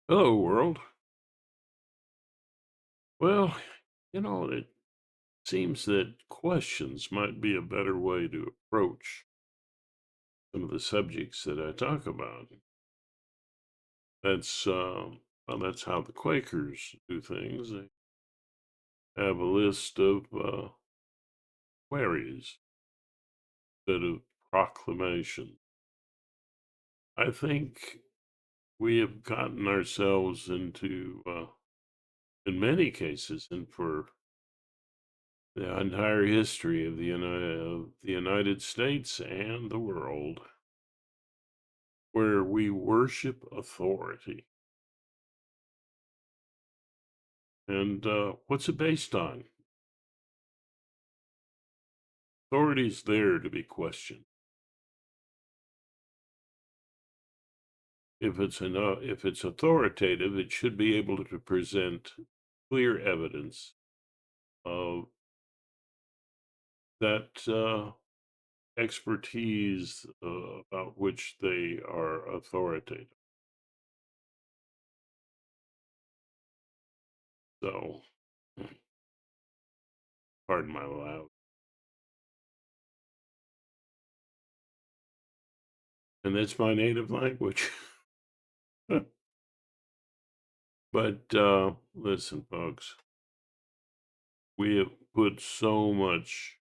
Hello, world. Well, it seems that questions might be a better way to approach some of the subjects that I talk about. That's that's how the Quakers do things. They have a list of queries instead of proclamation. I think we have gotten ourselves into, in many cases, and for the entire history of the United States and the world, where we worship authority. And what's it based on? Authority's there to be questioned. If it's authoritative, it should be able to present clear evidence of that expertise about which they are authoritative. So, pardon my loud. And that's my native language. But listen, folks, we have put so much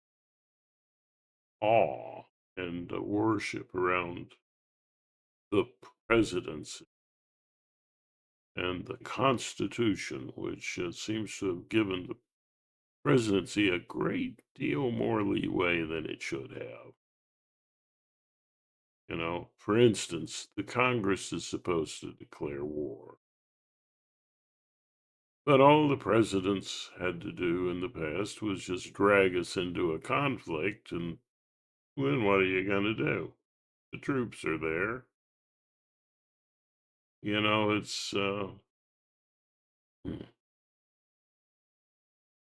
awe and worship around the presidency and the Constitution, which seems to have given the presidency a great deal more leeway than it should have. For instance, the Congress is supposed to declare war. But all the presidents had to do in the past was just drag us into a conflict, and then what are you going to do? The troops are there. It's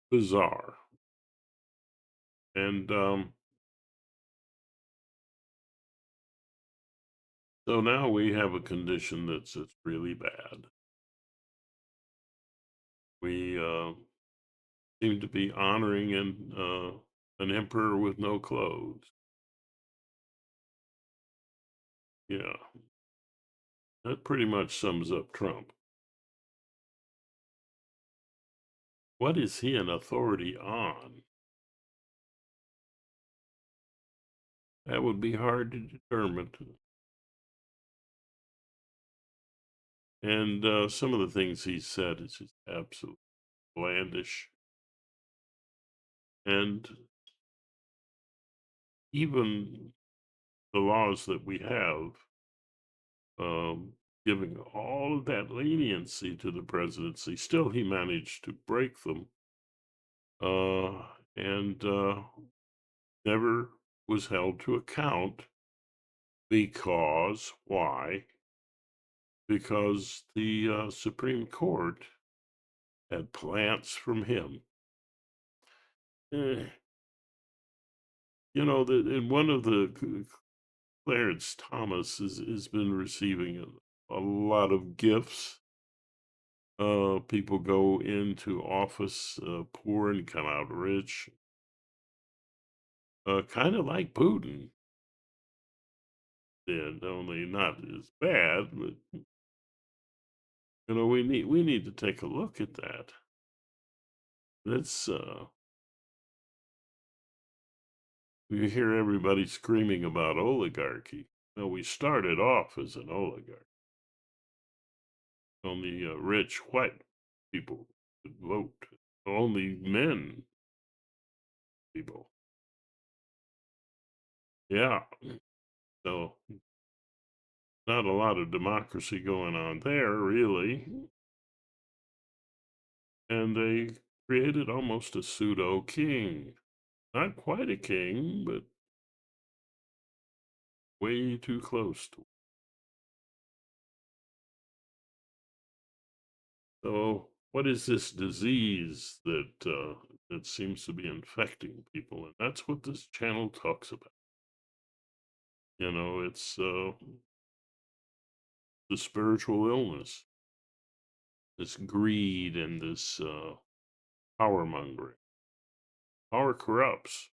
bizarre. And so now we have a condition that's really bad. We seem to be honoring an emperor with no clothes. Yeah, that pretty much sums up Trump. What is he an authority on? That would be hard to determine. And some of the things he said is just absolutely outlandish. And even the laws that we have, um, giving all of that leniency to the presidency, still he managed to break them, and never was held to account because why? Because the Supreme Court had plants from him. Eh, that in one of the Clarence Thomas has been receiving a lot of gifts. People go into office poor and come out rich, kind of like Putin did, only not as bad. But we need to take a look at that. That's We hear everybody screaming about oligarchy. Well, we started off as an oligarch. Only rich white people could vote. Only men people. Yeah. So not a lot of democracy going on there, really. And they created almost a pseudo king. Not quite a king, but way too close to. So, what is this disease that seems to be infecting people? And that's what this channel talks about. It's the spiritual illness. this greed and this power mongering. Power corrupts.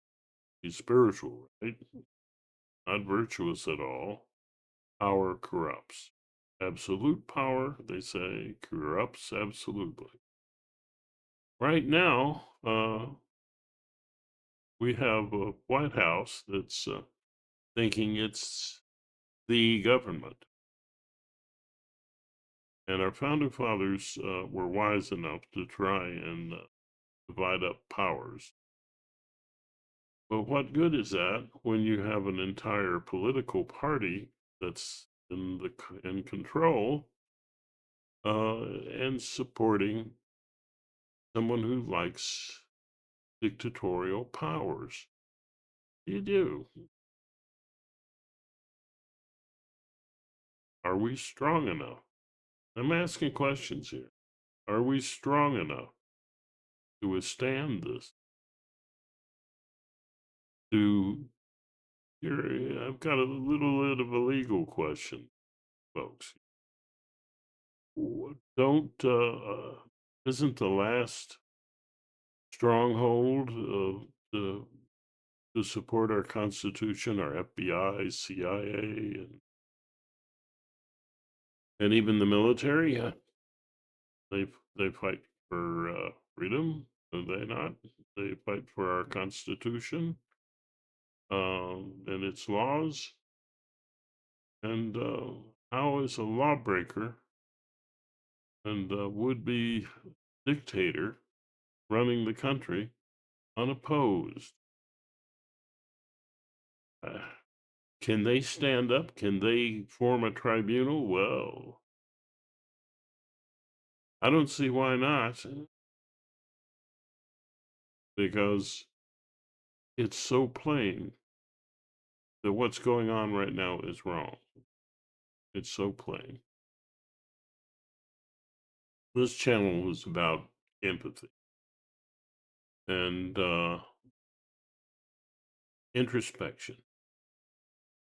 He's spiritual, right? Not virtuous at all. Power corrupts. Absolute power, they say, corrupts absolutely. Right now, we have a White House that's thinking it's the government. And our founding fathers were wise enough to try and divide up powers. But what good is that when you have an entire political party that's in control and supporting someone who likes dictatorial powers? You do. Are we strong enough? I'm asking questions here. Are we strong enough to withstand this? To here, I've got a little bit of a legal question, folks. Don't isn't the last stronghold to support our Constitution, our FBI, CIA, and even the military? They fight for freedom, do they not? They fight for our Constitution and its laws. And how is a lawbreaker and would-be dictator running the country unopposed? Uh, can they stand up? Can they form a tribunal? Well, I don't see why not, because it's so plain that what's going on right now is wrong. It's so plain. This channel is about empathy and introspection,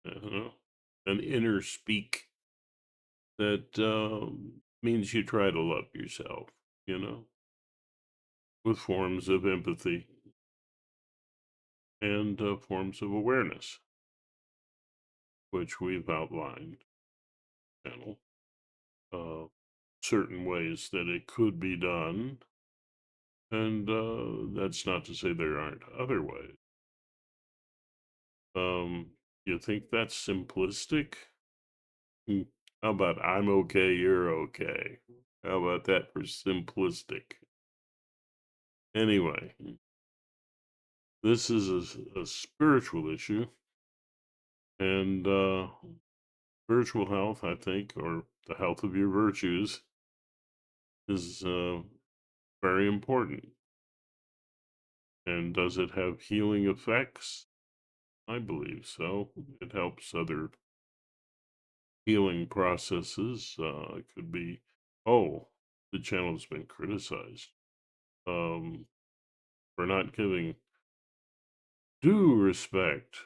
uh an inner speak that means you try to love yourself, you know, with forms of empathy and forms of awareness, which we've outlined, channel, uh, certain ways that it could be done. And that's not to say there aren't other ways. You think that's simplistic? Hmm. How about I'm okay, you're okay? How about that for simplistic? Anyway, this is a spiritual issue, and spiritual health, I think, or the health of your virtues, is very important. And does it have healing effects? I believe so. It helps other healing processes. It could be, oh, the channel's been criticized um, for not giving due respect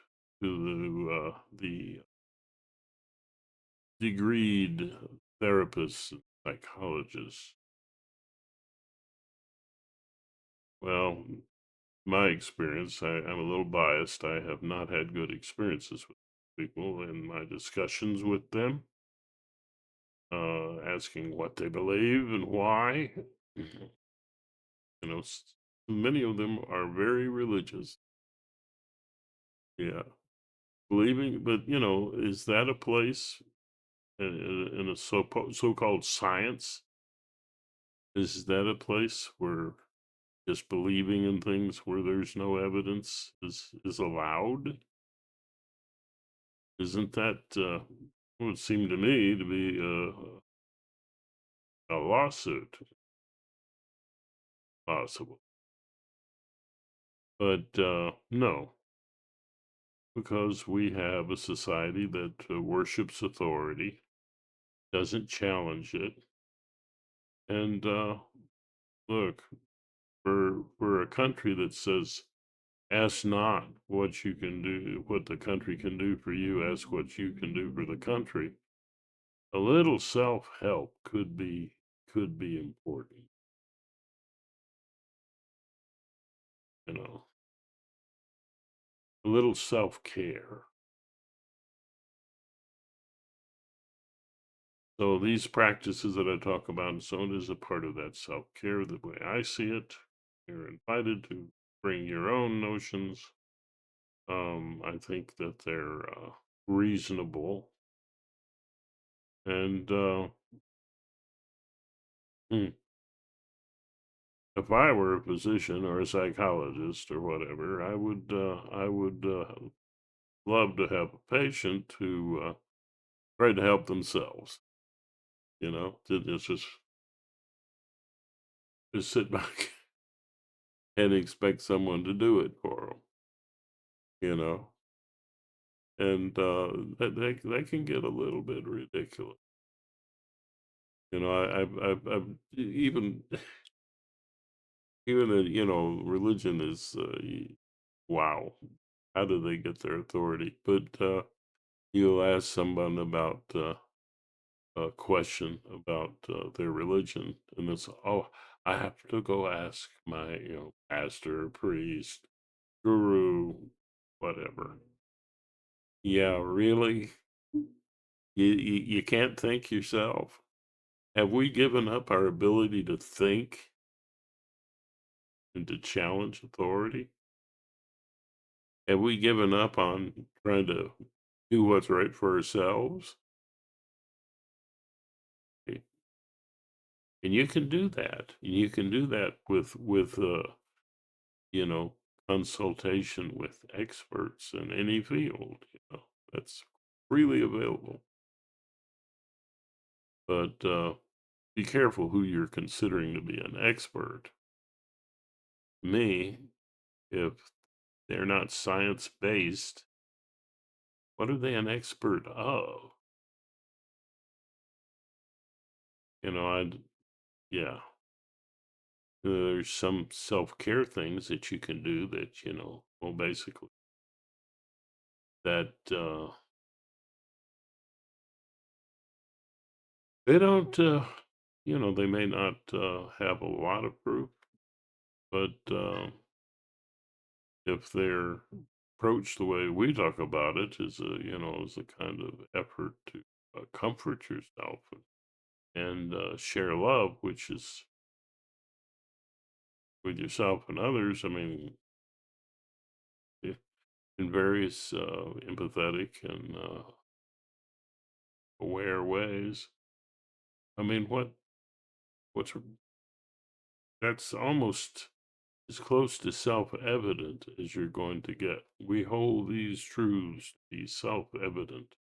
to the degreed therapists and psychologists. Well, my experience, I'm a little biased. I have not had good experiences with people in my discussions with them, asking what they believe and why. You know, many of them are very religious. Yeah, believing, but is that a place in a so-called science? Is that a place where just believing in things where there's no evidence is allowed? Isn't that would seem to me to be a lawsuit possible? But no, because we have a society that worships authority, doesn't challenge it, and look, for a country that says, "Ask not what you can do, what the country can do for you. Ask what you can do for the country." A little self help could be important, you know, a little self care. So these practices that I talk about and so on is a part of that self care. The way I see it, you're invited to bring your own notions. I think that they're reasonable, and hmm, if I were a physician or a psychologist or whatever, I would love to have a patient who tried to help themselves. You know, just sit back and expect someone to do it for them. You know, and that can get a little bit ridiculous. You know, I've even even religion is wow. How do they get their authority? But you'll ask someone about a question about their religion, and it's, oh, I have to go ask my pastor, priest, guru, whatever. Yeah, really? You can't think yourself? Have we given up our ability to think and to challenge authority? Have we given up on trying to do what's right for ourselves? Eh, And you can do that. You can do that with you know, consultation with experts in any field. That's freely available. But be careful who you're considering to be an expert. Me, if they're not science based, what are they an expert of? I'd yeah. There's some self care things that you can do that well, basically that they don't. They may not have a lot of proof, but if they're approached the way we talk about it, is a kind of effort to comfort yourself and share love, which is with yourself and others. I mean, in various empathetic and aware ways. I mean, what's that's almost as close to self-evident as you're going to get. We hold these truths to be self-evident.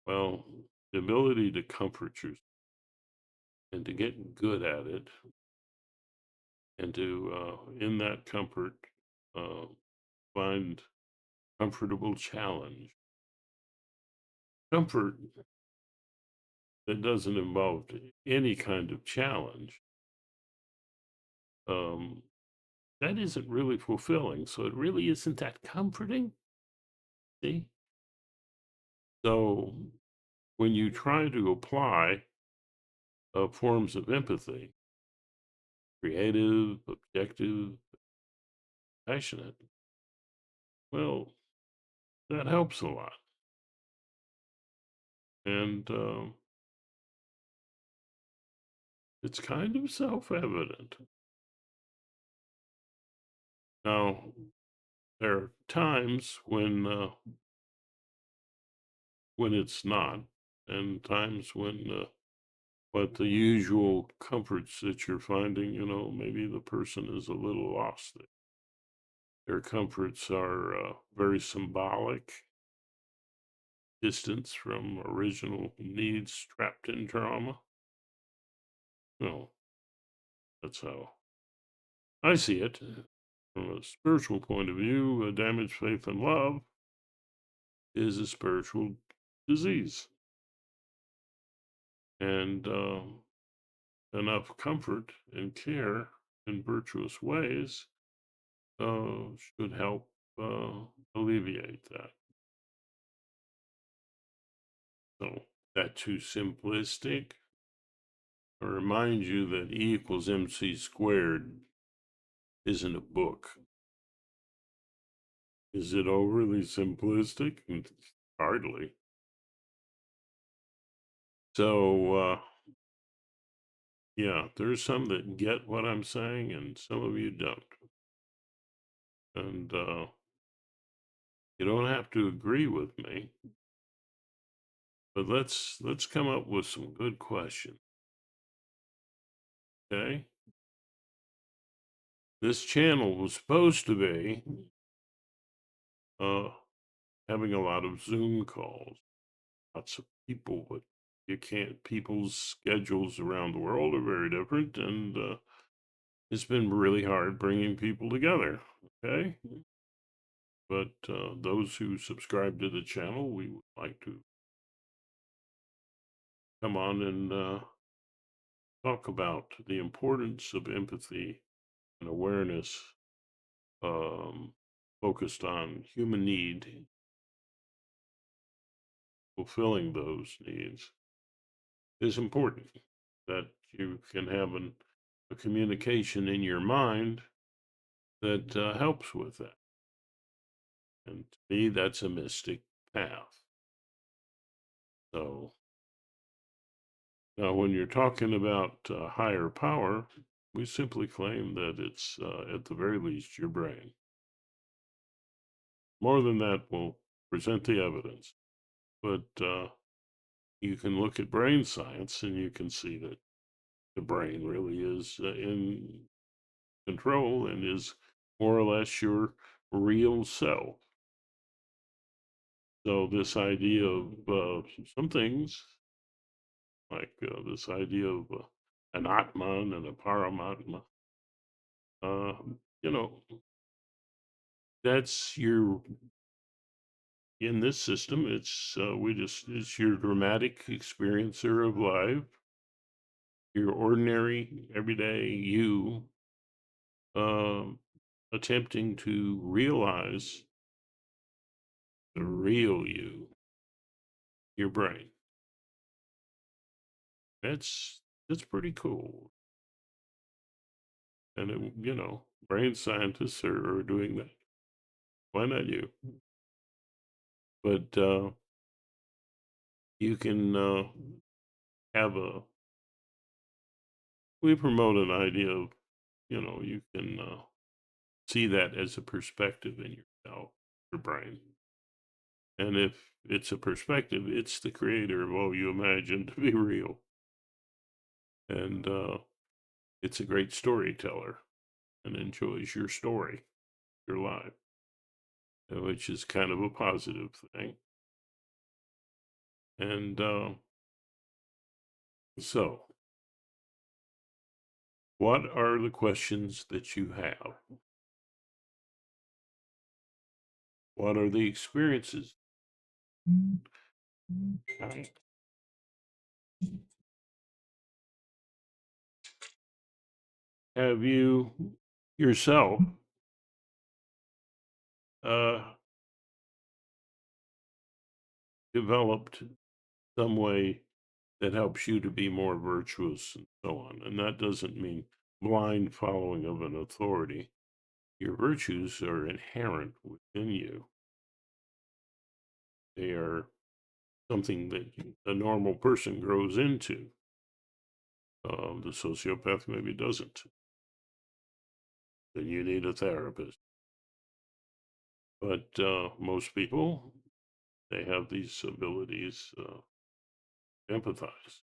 Well, the ability to comfort yourself and to get good at it, and to in that comfort uh, find comfortable challenge. Comfort that doesn't involve any kind of challenge. Um, that isn't really fulfilling. So it really isn't that comforting. See? So when you try to apply forms of empathy, creative, objective, passionate, well, that helps a lot. And it's kind of self evident. Now, there are times when it's not, and times when but the usual comforts that you're finding, maybe the person is a little lost. Their comforts are very symbolic, distance from original needs trapped in trauma. No, that's how I see it. From a spiritual point of view, damaged faith and love is a spiritual disease. And enough comfort and care in virtuous ways should help alleviate that. So, that too simplistic? I remind you that E equals MC squared isn't a book. Is it overly simplistic? Hardly. So, yeah, there's some that get what I'm saying, and some of you don't. And you don't have to agree with me, but let's come up with some good questions. Okay, this channel was supposed to be uh, having a lot of Zoom calls, lots of people, but you can't. People's schedules around the world are very different, and it's been really hard bringing people together. Okay, but those who subscribe to the channel, we would like to come on and talk about the importance of empathy and awareness, um, focused on human need, fulfilling those needs is important. That you can have a communication in your mind that helps with that. And to me, that's a mystic path. So now, when you're talking about higher power, we simply claim that it's, at the very least, your brain. More than that, we'll present the evidence. But you can look at brain science and you can see that the brain really is in control and is more or less your real self. So, this idea of some things, like this idea of an Atman and a Paramatma, uh, you know, that's your, in this system, it's your dramatic experiencer of life, your ordinary, everyday you, um, attempting to realize the real you, your brain. That's pretty cool. And brain scientists are doing that. Why not you? But you can have a. We promote an idea of, you can see that as a perspective in yourself, your brain. And if it's a perspective, it's the creator of all you imagine to be real. And it's a great storyteller and enjoys your story, your life, which is kind of a positive thing. And so, what are the questions that you have? What are the experiences? Have you yourself uh, developed some way that helps you to be more virtuous and so on? And that doesn't mean blind following of an authority. Your virtues are inherent within you. They are something that a normal person grows into. The sociopath maybe doesn't. Then you need a therapist. But most people, they have these abilities, empathize,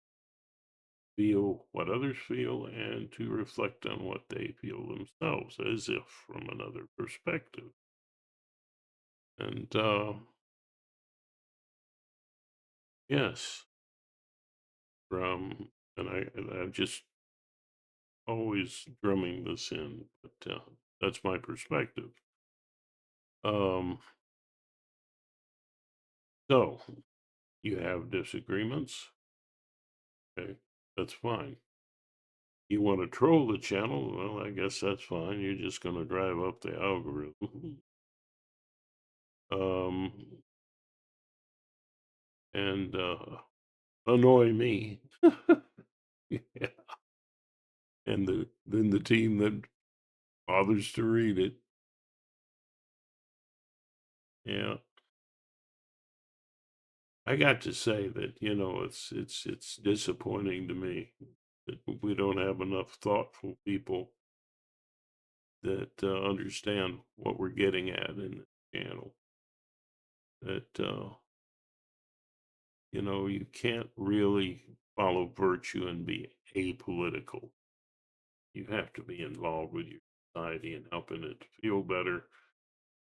feel what others feel, and to reflect on what they feel themselves, as if from another perspective. And yes, from and I'm just always drumming this in, but that's my perspective. Um, so you have disagreements. Okay, that's fine. You want to troll the channel? Well, I guess that's fine. You're just going to drive up the algorithm. um, and annoy me. Yeah. than the team that bothers to read it. Yeah. I got to say that, it's disappointing to me that we don't have enough thoughtful people that understand what we're getting at in the channel. That you can't really follow virtue and be apolitical. You have to be involved with your society and helping it feel better,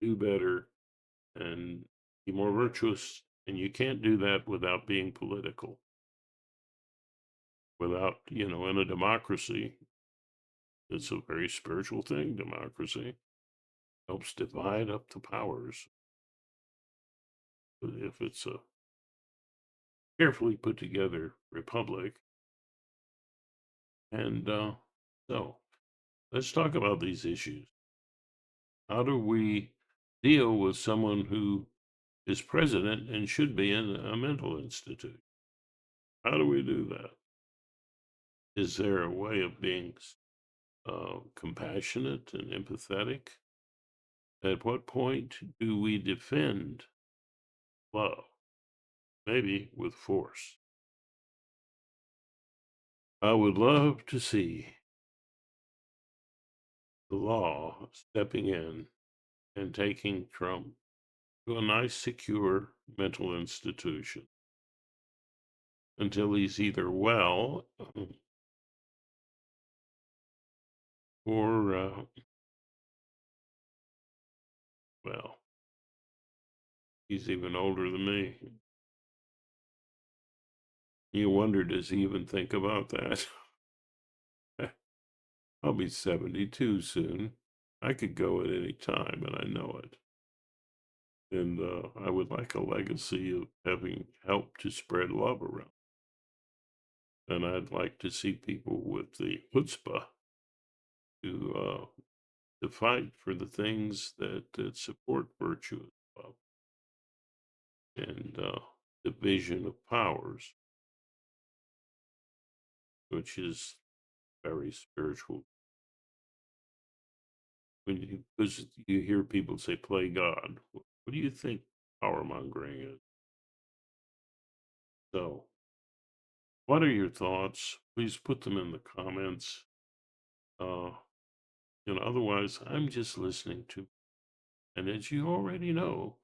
do better, and be more virtuous. And you can't do that without being political. Without, in a democracy, it's a very spiritual thing. Democracy helps divide up the powers. But if it's a carefully put together republic, and so let's talk about these issues. How do we deal with someone who is president and should be in a mental institute? How do we do that? Is there a way of being compassionate and empathetic? At what point do we defend love? Maybe with force. I would love to see the law stepping in and taking Trump to a nice, secure mental institution until he's either well or, well, he's even older than me. You wonder, does he even think about that? I'll be 72 soon. I could go at any time, and I know it. And I would like a legacy of having helped to spread love around. And I'd like to see people with the chutzpah to fight for the things that support virtue and love and division of powers, which is very spiritual. Because you hear people say, play God. What do you think power mongering is? So, what are your thoughts? Please put them in the comments. Uh, Otherwise, I'm just listening to, and as you already know,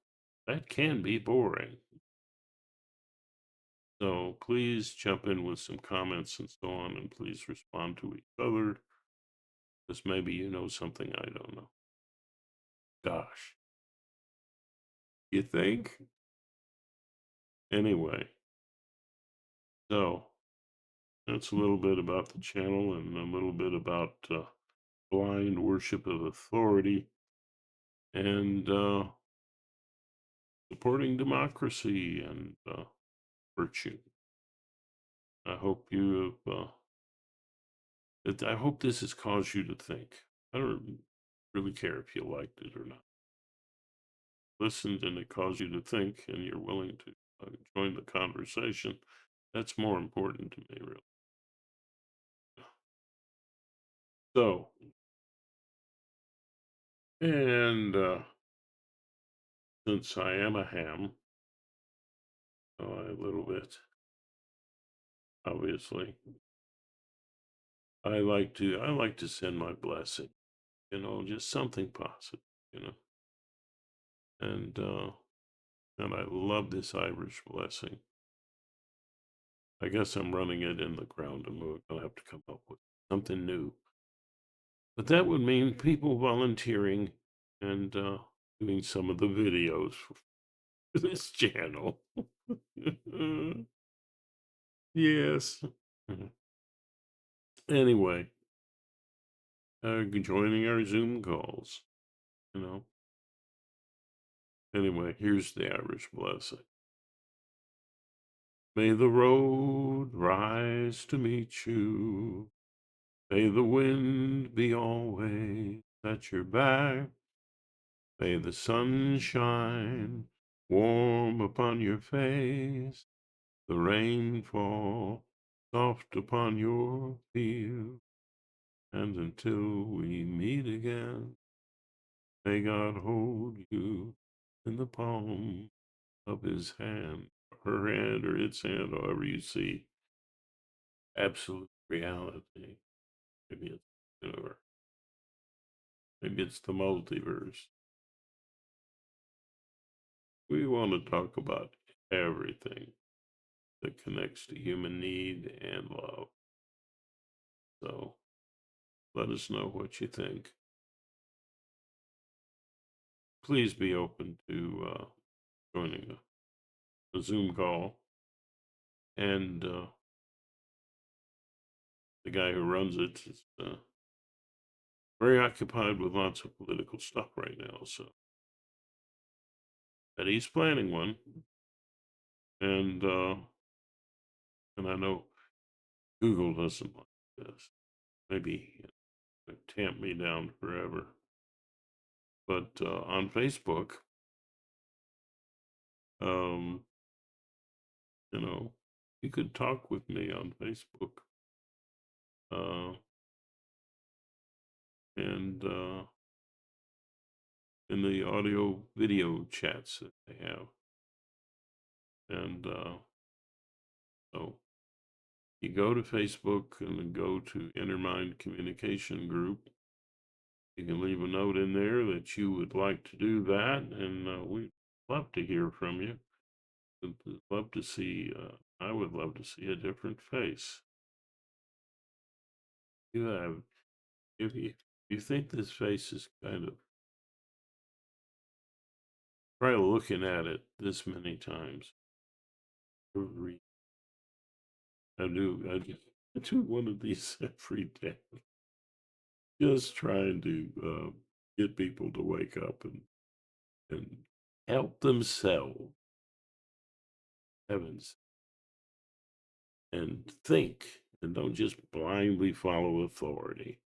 that can be boring. So please jump in with some comments and so on, and please respond to each other, because maybe you know something I don't know. Gosh, you think? Anyway, so that's a little bit about the channel and a little bit about blind worship of authority and supporting democracy and virtue. I hope you have. I hope this has caused you to think. I don't really care if you liked it or not. Listened and it caused you to think, and you're willing to join the conversation. That's more important to me, really. So, and since I am a ham, a little bit, obviously, I like to send my blessing. Just something positive. You know, and and I love this Irish blessing. I guess I'm running it in the ground and we're gonna have to come up with something new. But that would mean people volunteering and doing some of the videos for this channel. Yes. Mhm. Anyway, joining our Zoom calls, you know. Anyway, here's the Irish blessing. May the road rise to meet you. May the wind be always at your back. May the sun shine warm upon your face. The rain fall soft upon your field. And until we meet again, may God hold you in the palm of his hand, her hand, or its hand, however you see absolute reality. Maybe it's the universe. Maybe it's the multiverse. We want to talk about everything that connects to human need and love. So let us know what you think. Please be open to joining a Zoom call. And the guy who runs it is very occupied with lots of political stuff right now. So, but he's planning one, and I know Google doesn't like this. Maybe tamp me down forever. But on Facebook, um, you know, you could talk with me on Facebook, uh, and in the audio video chats that they have, and so you go to Facebook and then go to Intermind Communication Group. You can leave a note in there that you would like to do that, and we'd love to hear from you. We'd love to see. I would love to see a different face. You have, if you think this face is kind of, try looking at it this many times. I do one of these every day, just trying to get people to wake up and help themselves. Heavens, and think, and don't just blindly follow authority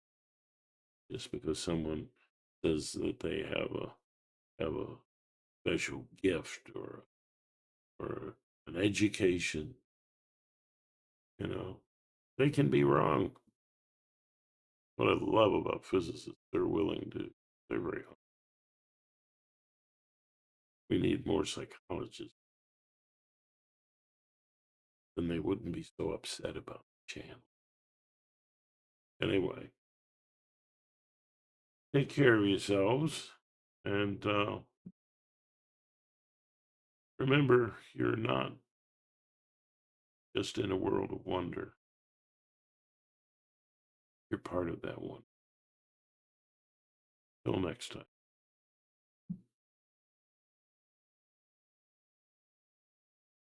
just because someone says that they have a special gift or an education. You know, they can be wrong. What I love about physicists, they're willing to. They're very. We need more psychologists, then they wouldn't be so upset about the channel. Anyway, take care of yourselves, and remember, you're not just in a world of wonder. You're part of that one. Till next time.